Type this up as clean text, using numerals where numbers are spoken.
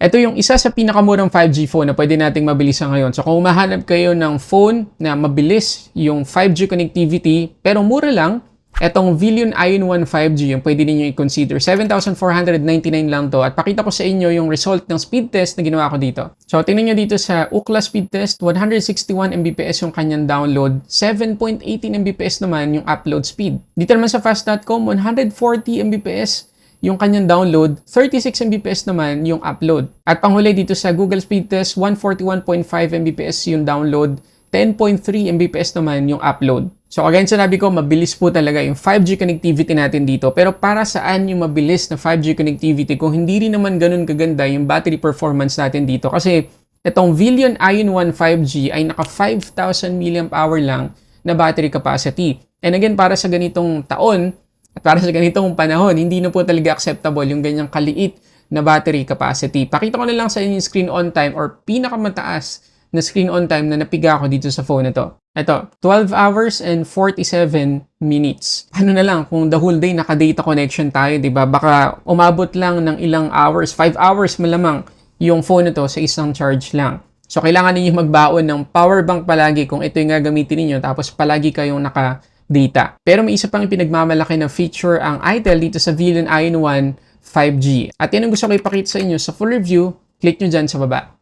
Ito yung isa sa pinakamurang 5G phone na pwede nating mabilis ngayon. So kung umahanap kayo ng phone na mabilis yung 5G connectivity pero mura lang, etong Villion Ion 1 5G yung pwede ninyo i-consider. 7,499 lang to. At pakita ko sa inyo yung result ng speed test na ginawa ko dito. So tingnan nyo dito sa Ookla speed test, 161 Mbps yung kanyang download, 7.18 Mbps naman yung upload speed. Dito naman sa fast.com, 140 Mbps yung kanyang download, 36 Mbps naman yung upload. At panghuli dito sa Google speed test, 141.5 Mbps yung download, 10.3 Mbps naman yung upload. So again, sinabi ko, mabilis po talaga yung 5G connectivity natin dito. Pero para saan yung mabilis na 5G connectivity kung hindi rin naman ganun kaganda yung battery performance natin dito? Kasi itong Villion Ion 1 5G ay naka 5,000 mAh lang na battery capacity. And again, para sa ganitong taon at para sa ganitong panahon, hindi na po talaga acceptable yung ganyang kaliit na battery capacity. Pakita ko na lang sa inyo yung screen on time or pinakamataas na screen on time na napiga ko dito sa phone na to. Ito, 12 hours and 47 minutes. Ano na lang, kung the whole day naka-data connection tayo, di ba? Baka umabot lang ng ilang hours, 5 hours malamang yung phone na to sa isang charge lang. So, kailangan ninyo magbaon ng power bank palagi kung ito yung gagamitin ninyo, tapos palagi kayong naka-data. Pero may isa pang ipinagmamalaki na feature ang itel dito sa Villion Ion 1 5G. At yan ang gusto ko ipakita sa inyo sa full review, click nyo dyan sa baba.